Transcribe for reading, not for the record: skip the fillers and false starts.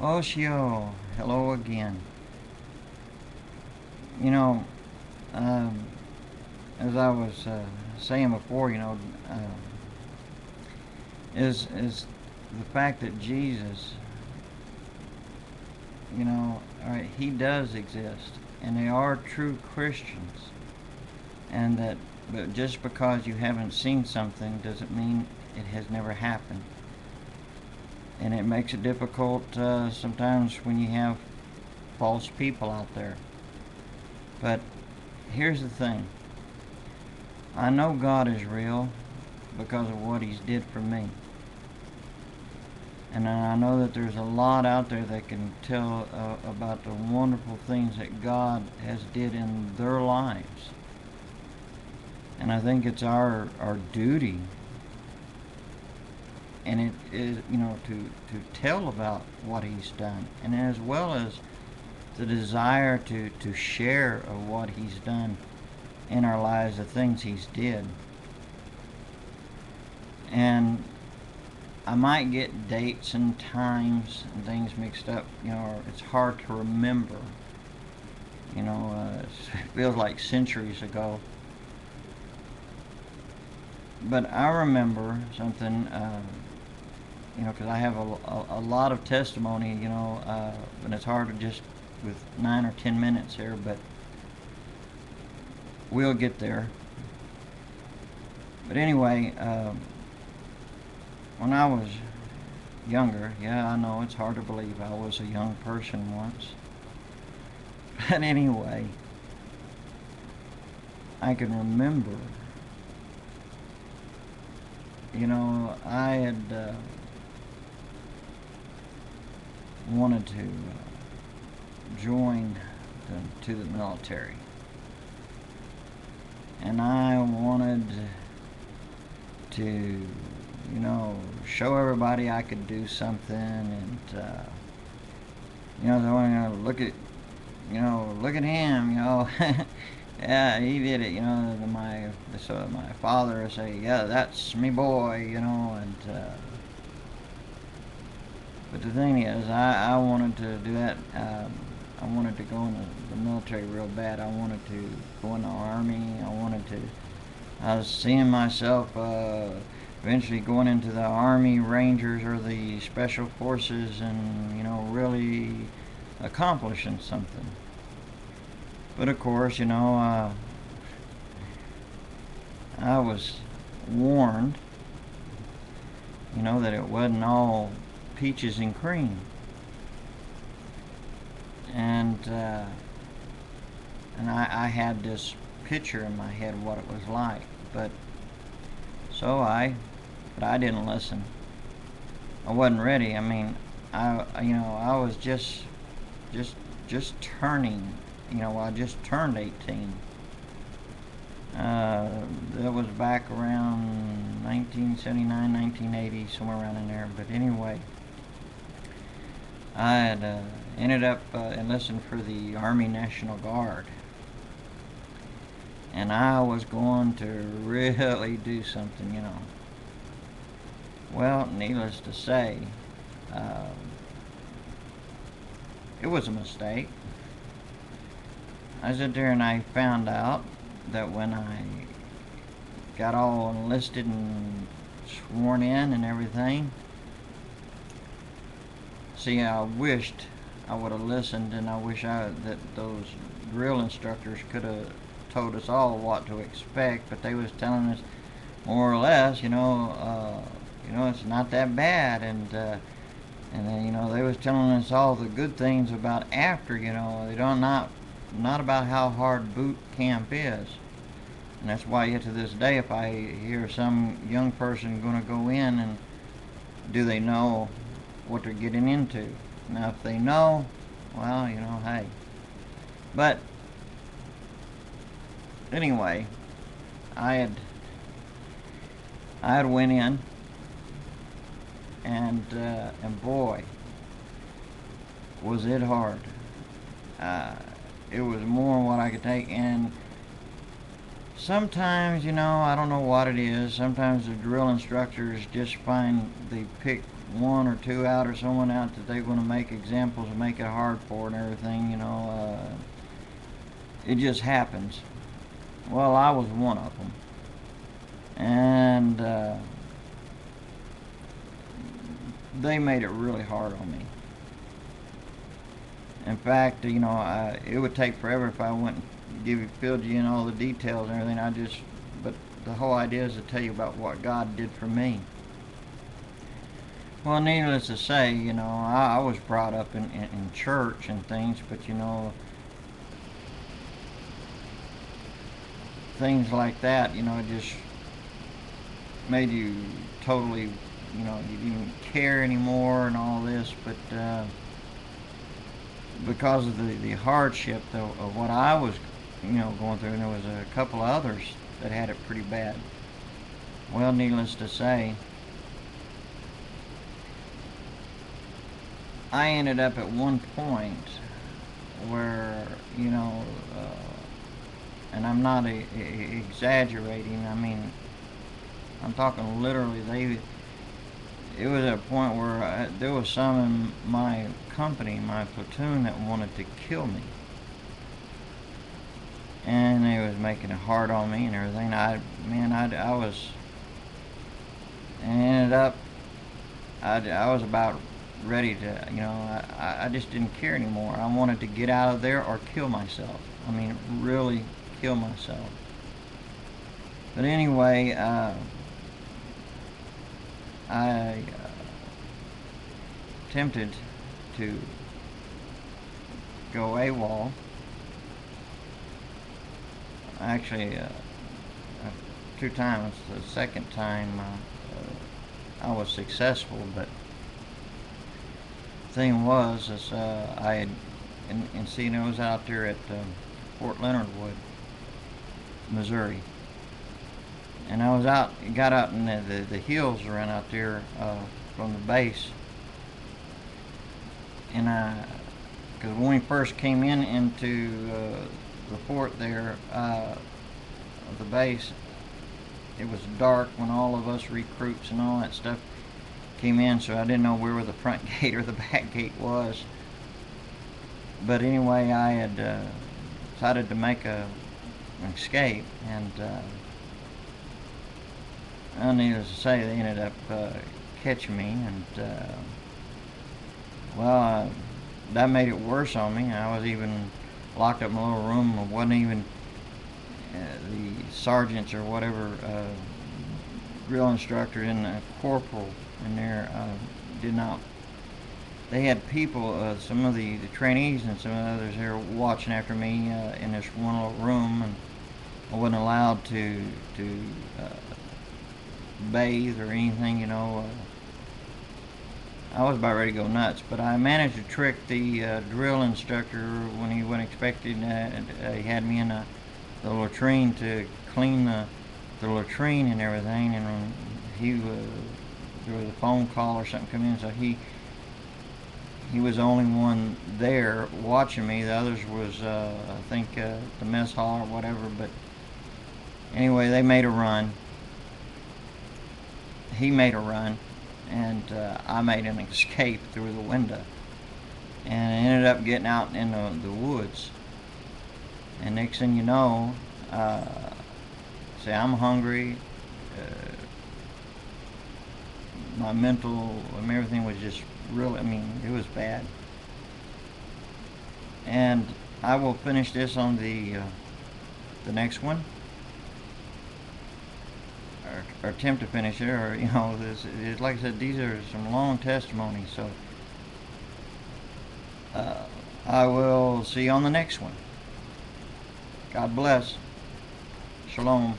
Oshio, hello again. You know, um, as I was saying before, is the fact that Jesus, he does exist, and they are true Christians, and that, but just because you haven't seen something doesn't mean it has never happened, and it makes it difficult sometimes when you have false people out there. But here's the thing. I know God is real because of what He's did for me. And I know that there's a lot out there that can tell about the wonderful things that God has did in their lives. And I think it's our duty, and it is, to tell about what He's done, and as well as the desire to share of what He's done in our lives, the things He's did. And I might get dates and times and things mixed up. It's hard to remember. It feels like centuries ago. But I remember something, because I have a lot of testimony, and it's hard to just with 9 or 10 minutes here, but we'll get there. But anyway, when I was younger, yeah, I know it's hard to believe I was a young person once. But anyway, I can remember, I had wanted to join to the military. And I wanted to, show everybody I could do something, and so I look at, look at him, yeah, he did it, so my father would say, yeah, that's me boy, and but the thing is, I wanted to do that. I wanted to go in the military real bad. I wanted to go in the army. I was seeing myself eventually going into the Army Rangers or the Special Forces, and really accomplishing something. But of course, I was warned, that it wasn't all peaches and cream, and I had this picture in my head of what it was like, but I didn't listen. I wasn't ready. I mean, I was just turning. I just turned 18. That was back around 1979, 1980, somewhere around in there. But anyway, I had ended up enlisting for the Army National Guard. And I was going to really do something, Well, needless to say, it was a mistake. I sat there and I found out that when I got all enlisted and sworn in and everything, see, I wished I would have listened, and I wish that those drill instructors could have told us all what to expect, but they was telling us more or less, it's not that bad, and then they was telling us all the good things about after, they don't not about how hard boot camp is. And that's why yet to this day, if I hear some young person going to go in, and do they know what they're getting into? Now, if they know, well, hey. But anyway, I had went in, and boy, was it hard. It was more than what I could take, and sometimes, you know, I don't know what it is. Sometimes the drill instructors just find they pick one or two out or someone out that they're going to make examples and make it hard for and everything, you know. It just happens. Well, I was one of them. And they made it really hard on me. In fact, you know, it would take forever if I went and filled you in all the details and everything. But the whole idea is to tell you about what God did for me. Well, needless to say, you know, I was brought up in church and things, but you know, things like that, you know, it just made you totally, you know, you didn't care anymore and all this. But because of the hardship of what I was, you know, going through, and there was a couple others that had it pretty bad. Well, needless to say, I ended up at one point where, you know, and I'm not exaggerating. I mean, I'm talking literally. It was at a point where there was some in my company, my platoon, that wanted to kill me, and they was making it hard on me and everything. I was, and ended up, I was about ready to, you know, I just didn't care anymore. I wanted to get out of there or kill myself. I mean, really kill myself. But anyway, I attempted to go AWOL. Actually, 2 times. The second time I was successful, but the thing was is I had, and see, I was out there at Fort Leonard Wood, Missouri. And I was got out in the hills around out there from the base. And because when we first came into the fort there, the base, it was dark when all of us recruits and all that stuff came in, so I didn't know where the front gate or the back gate was. But anyway, I had decided to make an escape, and needless to say, they ended up catching me, and well, that made it worse on me. I was even locked up in a little room. It wasn't even the sergeants or whatever, drill instructor and the corporal in there did not. They had people, some of the trainees and some of the others there watching after me in this one little room, and I wasn't allowed to bathe or anything, you know. I was about ready to go nuts, but I managed to trick the drill instructor when he wasn't expecting. He had me in the latrine to clean the latrine and everything, and when there was a phone call or something come in, so he was the only one there watching me. The others was I think the mess hall or whatever. But anyway, they made a run. He made a run, and I made an escape through the window, and I ended up getting out in the woods. And next thing you know, say I'm hungry. My mental and everything was just really, I mean, it was bad. And I will finish this on the next one, or attempt to finish it, or you know, like I said, these are some long testimonies. So I will see you on the next one. God bless. Shalom.